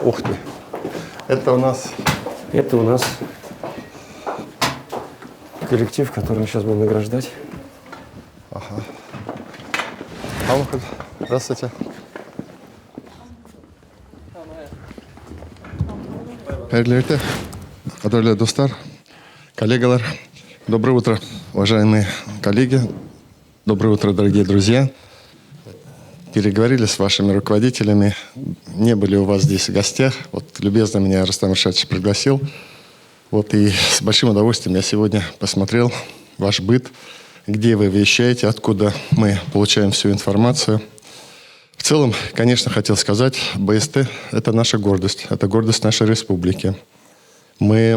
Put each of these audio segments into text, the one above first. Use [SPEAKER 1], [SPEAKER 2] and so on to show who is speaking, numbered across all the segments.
[SPEAKER 1] Ух ты. Это у нас коллектив, который мы сейчас будем награждать.
[SPEAKER 2] Ага. Алло, здравствуйте. Қайырлы адайлы достар, коллегалар. Доброе утро, уважаемые коллеги. Доброе утро, дорогие друзья. Переговорили с вашими руководителями, не были у вас здесь в гостях. Вот любезно меня Рустам Рашадович пригласил. Вот и с большим удовольствием я сегодня посмотрел ваш быт, где вы вещаете, откуда мы получаем всю информацию. В целом, конечно, хотел сказать, БСТ – это наша гордость, это гордость нашей республики. Мы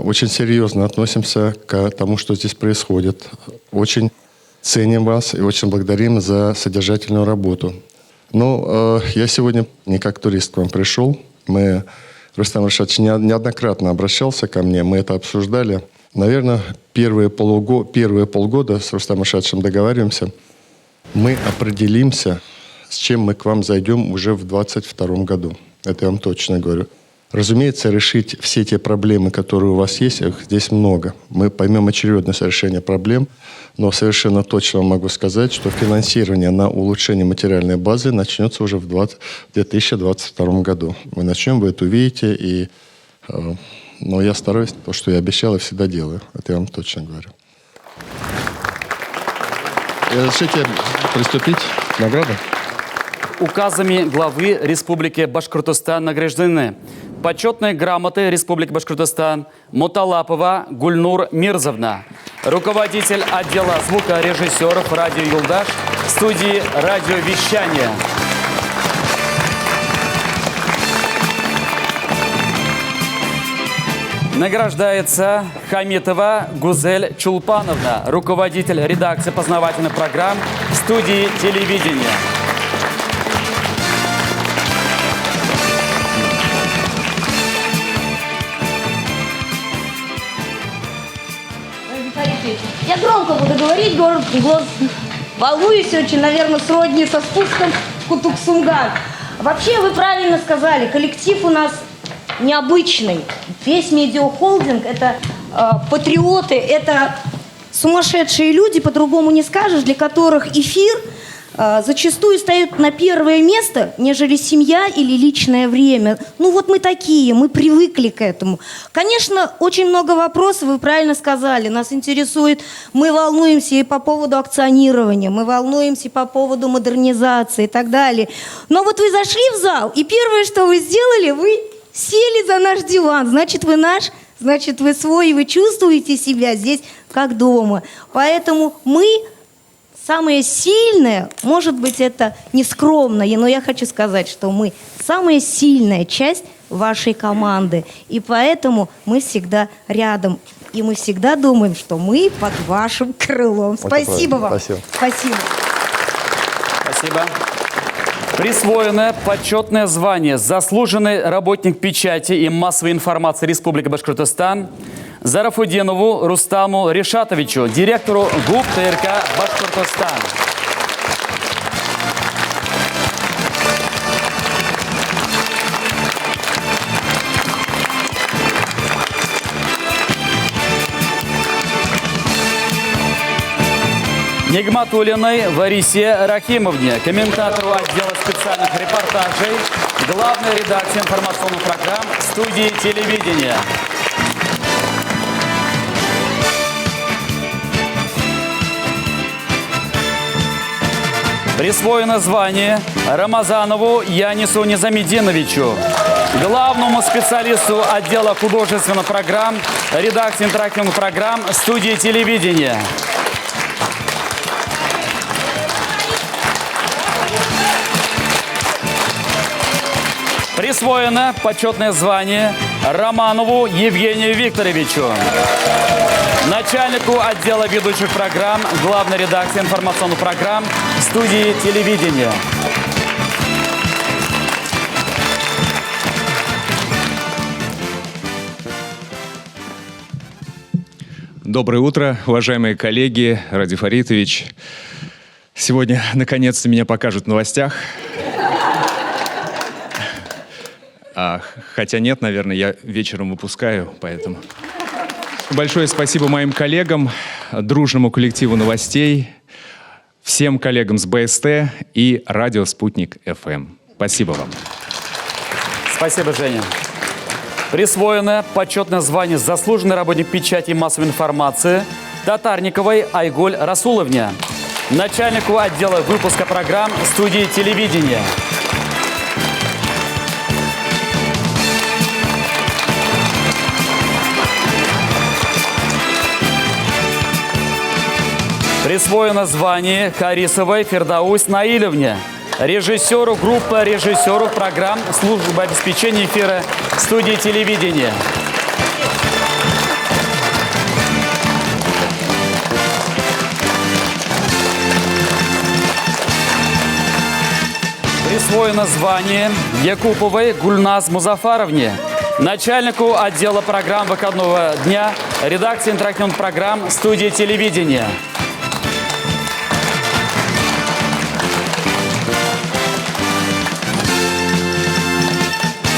[SPEAKER 2] очень серьезно относимся к тому, что здесь происходит. Очень ценим вас и очень благодарим за содержательную работу. Но я сегодня не как турист к вам пришел. Рустам Рашадович неоднократно обращался ко мне, мы это обсуждали. Наверное, первые полгода с Рустамом Рашадовичем договариваемся. Мы определимся, с чем мы к вам зайдем уже в 2022 году. Это я вам точно говорю. Разумеется, решить все те проблемы, которые у вас есть, их здесь много. Мы поймем очередность решения проблем, но совершенно точно могу сказать, что финансирование на улучшение материальной базы начнется уже в 2022 году. Мы начнем, вы это увидите, но я стараюсь, то, что я обещал, и всегда делаю. Это я вам точно говорю. Разрешите приступить к наградам?
[SPEAKER 3] Указами главы Республики Башкортостан награждены почетной грамотой Республики Башкортостан Муталапова Гульнур Мирзовна, руководитель отдела звукорежиссеров радио «Юлдаш» студии радиовещания. Награждается Хамитова Гузель Чулпановна, руководитель редакции познавательных программ студии телевидения.
[SPEAKER 4] Я громко буду говорить, голос волнуюсь очень, наверное, сродни со спуском в Кутук-Сунган. Вообще, вы правильно сказали, коллектив у нас необычный. Весь медиахолдинг – это патриоты, это сумасшедшие люди, по-другому не скажешь, для которых эфир зачастую стоит на первое место, нежели семья или личное время. Ну вот мы такие, мы привыкли к этому. Конечно, очень много вопросов, вы правильно сказали, нас интересует, мы волнуемся и по поводу акционирования, мы волнуемся и по поводу модернизации и так далее. Но вот вы зашли в зал, и первое, что вы сделали, вы сели за наш диван. Значит, вы наш, значит, вы свой, и вы чувствуете себя здесь как дома. Поэтому мы... Самое сильное, может быть, это нескромно, но я хочу сказать, что мы самая сильная часть вашей команды. И поэтому мы всегда рядом. И мы всегда думаем, что мы под вашим крылом. Спасибо вам.
[SPEAKER 2] Спасибо.
[SPEAKER 4] Спасибо.
[SPEAKER 3] Спасибо. Присвоено почетное звание «Заслуженный работник печати и массовой информации Республики Башкортостан» Зарафудинову Рустаму Решатовичу, директору ГУП ТРК Башкортостан. Нигматуллиной Варисе Рахимовне, комментатору отдела специальных репортажей, главной редакции информационных программ студии телевидения. Присвоено звание Рамазанову Янису Низамединовичу, главному специалисту отдела художественных программ, редакции интерактивных программ студии телевидения. Присвоено почетное звание Романову Евгению Викторовичу, начальнику отдела ведущих программ, главной редакции информационных программ студии телевидения.
[SPEAKER 5] Доброе утро, уважаемые коллеги, Ради Фаритович. Сегодня, наконец-то, меня покажут в новостях. Хотя нет, наверное, я вечером выпускаю, поэтому... Большое спасибо моим коллегам, дружному коллективу новостей, всем коллегам с БСТ и радио «Спутник ФМ». Спасибо вам.
[SPEAKER 3] Спасибо, Женя. Присвоено почетное звание «Заслуженный работник печати и массовой информации» Татарниковой Айгуль Расуловне, начальнику отдела выпуска программ студии телевидения. Присвоено звание Харисовой Фердаусь Наилевне, режиссеру группы режиссеров программ службы обеспечения эфира студии телевидения. Присвоено звание Якуповой Гульназ Музафаровне, начальнику отдела программ выходного дня редакции интерактивных программ студии телевидения.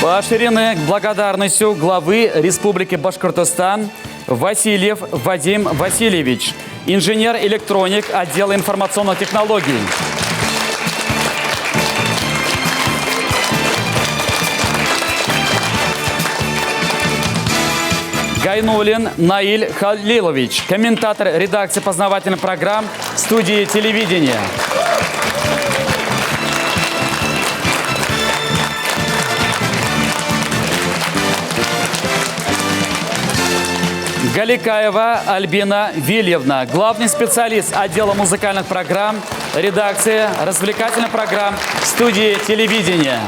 [SPEAKER 3] Поощрены благодарностью главы Республики Башкортостан Васильев Вадим Васильевич, инженер-электроник отдела информационных технологий. Гайнулин Наиль Халилович, комментатор редакции познавательных программ студии телевидения. Галикаева Альбина Вильевна, главный специалист отдела музыкальных программ, редакции развлекательных программ студии телевидения.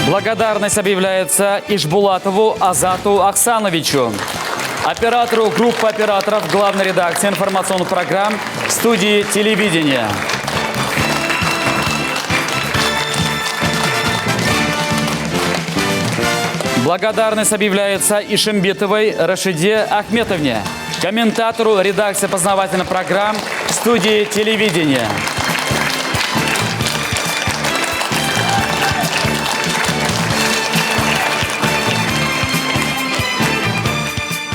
[SPEAKER 3] Благодарность объявляется Ишбулатову Азату Оксановичу, оператору группы операторов главной редакции информационных программ студии телевидения. Благодарность объявляется Ишимбитовой Рашиде Ахметовне, комментатору редакции познавательных программ студии телевидения.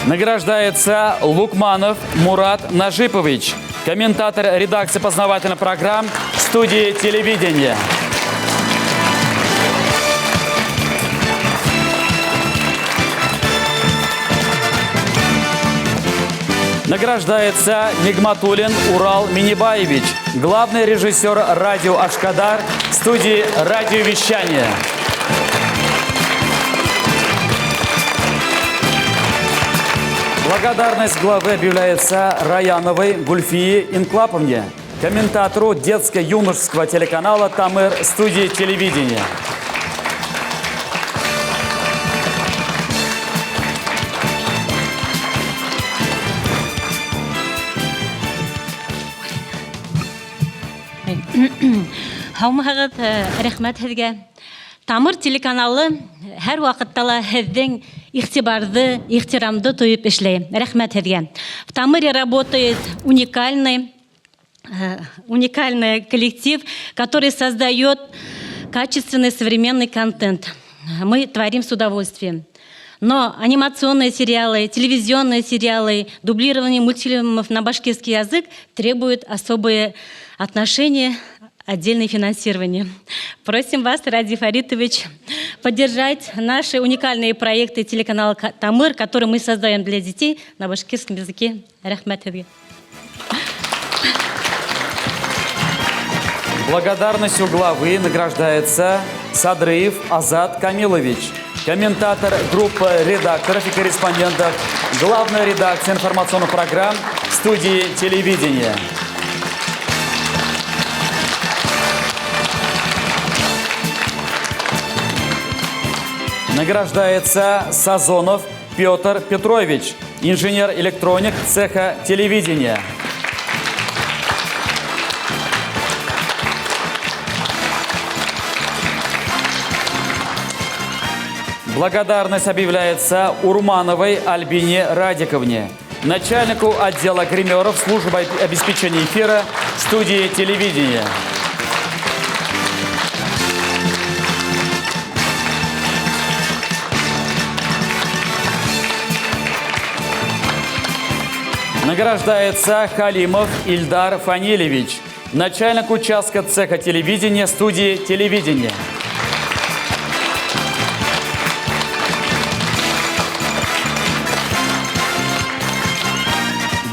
[SPEAKER 3] Награждается Лукманов Мурат Нажипович, комментатор редакции познавательных программ студии телевидения. Награждается Нигматуллин Урал Минибаевич, главный режиссер радио «Ашкадар» студии радиовещания. Благодарность главы объявляется Раяновой Гульфии Инклаповне, комментатору детско-юношеского телеканала «Тамыр» студии телевидения.
[SPEAKER 6] Хаумағыт рәхмәт һеҙгә. Тамыр телеканалы һәр ваҡытта ла һеҙҙең иғтибарҙы, ихтирамды тойоп эшләй. Рәхмәт һеҙгә. В Тамыре работает уникальный коллектив, который создает качественный современный контент. Мы творим с удовольствием. Но анимационные сериалы, телевизионные сериалы, дублирование мультфильмов на башкирский язык требуют особые отношения, отдельное финансирование. Просим вас, Ради Фаритович, поддержать наши уникальные проекты телеканала «Тамыр», которые мы создаем для детей на башкирском языке. Рахмат.
[SPEAKER 3] Благодарностью главы награждается Садрыев Азат Камилович, комментатор группы редакторов и корреспондентов главной редакции информационных программ студии телевидения. Награждается Сазонов Петр Петрович, инженер-электроник цеха телевидения. Благодарность объявляется Урмановой Альбине Радиковне, начальнику отдела гримеров службы обеспечения эфира студии телевидения. Награждается Халимов Ильдар Фанилевич, начальник участка цеха телевидения студии телевидения.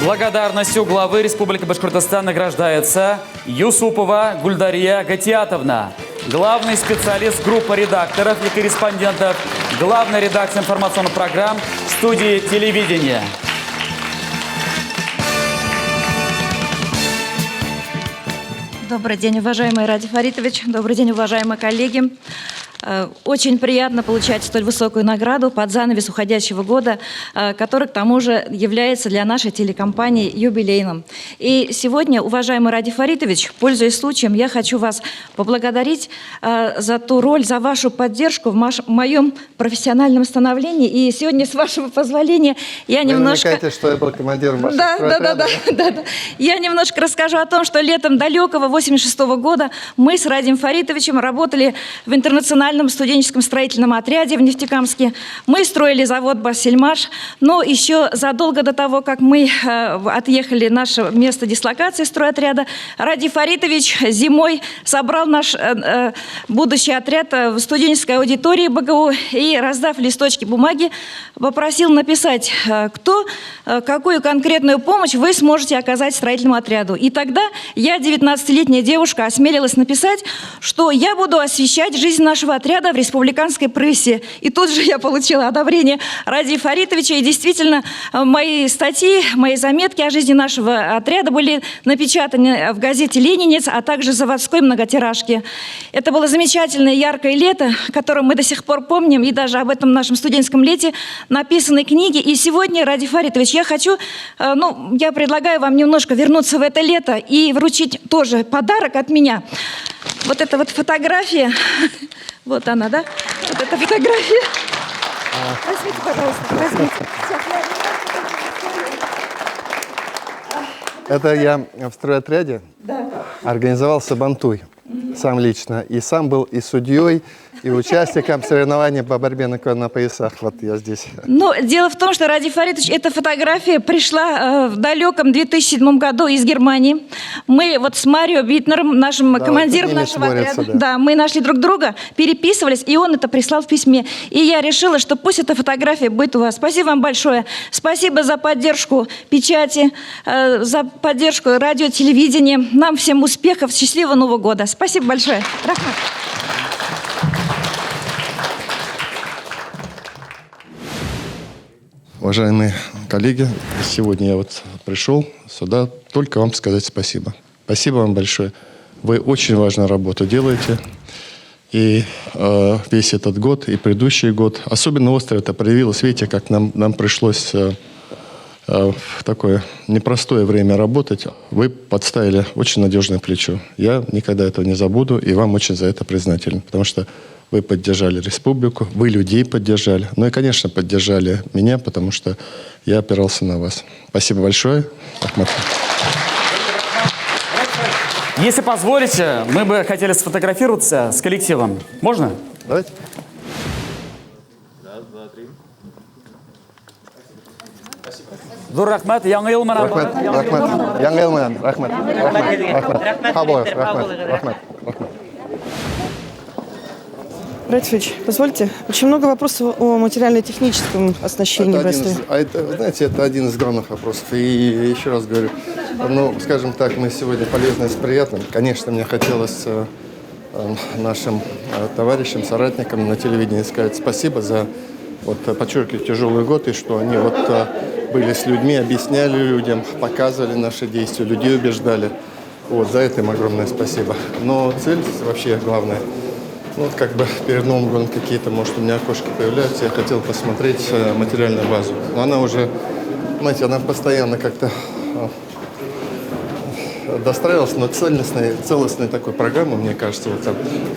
[SPEAKER 3] Благодарностью главы Республики Башкортостан награждается Юсупова Гульдария Гатиатовна, главный специалист группы редакторов и корреспондентов, главной редакции информационных программ студии телевидения.
[SPEAKER 7] Добрый день, уважаемый Ради Фаритович. Добрый день, уважаемые коллеги. Очень приятно получать столь высокую награду под занавес уходящего года, который, к тому же, является для нашей телекомпании юбилейным. И сегодня, уважаемый Ради Фаритович, пользуясь случаем, я хочу вас поблагодарить за ту роль, за вашу поддержку в моем профессиональном становлении. И сегодня, с вашего позволения, я немножко...
[SPEAKER 1] Вы намекаете, что я был командиром вашего
[SPEAKER 7] Да. Я немножко расскажу о том, что летом далекого 86 года мы с Радием Фаритовичем работали в интернациональном студенческом строительном отряде в Нефтекамске. Мы строили завод «Бассельмаш», но еще задолго до того, как мы отъехали в наше место дислокации стройотряда, Ради Фаритович зимой собрал наш будущий отряд в студенческой аудитории БГУ и, раздав листочки бумаги, попросил написать, какую конкретную помощь вы сможете оказать строительному отряду. И тогда я, 19-летняя девушка, осмелилась написать, что я буду освещать жизнь нашего отряда в республиканской прессе. И тут же я получила одобрение Ради Фаритовича. И действительно, мои статьи, мои заметки о жизни нашего отряда были напечатаны в газете «Ленинец», а также заводской многотиражке. Это было замечательное яркое лето, которое мы до сих пор помним. И даже об этом нашем студенческом лете написаны книги. И сегодня, Ради Фаритович, я предлагаю вам немножко вернуться в это лето и вручить тоже подарок от меня. Вот эта вот фотография. Вот она, да? Вот эта фотография. Возьмите, пожалуйста, возьмите.
[SPEAKER 1] Это я в стройотряде организовал сабантуй сам лично. И сам был и судьей, и участником соревнований по борьбе на поясах. Вот я здесь.
[SPEAKER 7] Ну, дело в том, что, Ради Фаритович, эта фотография пришла в далеком 2007 году из Германии. Мы вот с Марио Битнером, нашим командиром нашего отряда, мы нашли друг друга, переписывались, и он это прислал в письме. И я решила, что пусть эта фотография будет у вас. Спасибо вам большое. Спасибо за поддержку печати, за поддержку радио, телевидения. Нам всем успехов, счастливого Нового года. Спасибо большое. Рахмат.
[SPEAKER 2] Уважаемые коллеги, сегодня я вот пришел сюда только вам сказать спасибо. Спасибо вам большое. Вы очень важную работу делаете. И весь этот год, и предыдущий год. Особенно остро это проявилось. Видите, как нам пришлось в такое непростое время работать. Вы подставили очень надежное плечо. Я никогда этого не забуду, и вам очень за это признателен. Потому что вы поддержали республику, вы людей поддержали. Ну и, конечно, поддержали меня, потому что я опирался на вас. Спасибо большое. Ахмад.
[SPEAKER 3] Если позволите, мы бы хотели сфотографироваться с коллективом. Можно?
[SPEAKER 1] Давайте.
[SPEAKER 3] Зур рахмат, яңа ел менән.
[SPEAKER 1] Рахмат. Яңа ел менән. Рахмат. Рахмат. Хабоев. Рахмат.
[SPEAKER 8] Ратифович, позвольте, очень много вопросов о материально-техническом оснащении БСТ.
[SPEAKER 1] Это один из главных вопросов. И еще раз говорю, скажем так, мы сегодня полезны с приятным. Конечно, мне хотелось нашим товарищам, соратникам на телевидении сказать спасибо за, подчеркиваю, тяжелый год, и что они были с людьми, объясняли людям, показывали наши действия, людей убеждали. За это им огромное спасибо. Но цель вообще главная. Перед Новым годом какие-то, может, у меня окошки появляются, я хотел посмотреть материальную базу. Но она уже, знаете, она постоянно как-то достраивалась, но целостной такой программы, мне кажется,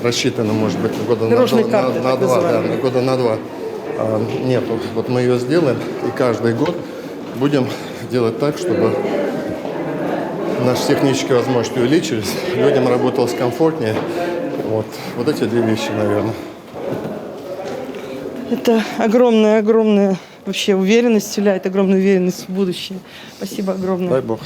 [SPEAKER 1] рассчитана, может быть, года на два. Нету. Мы ее сделаем, и каждый год будем делать так, чтобы наши технические возможности увеличились, людям работалось комфортнее. Вот эти две вещи, наверное.
[SPEAKER 8] Это огромная вообще уверенность вселяет, огромную уверенность в будущее. Спасибо огромное.
[SPEAKER 1] Дай Бог.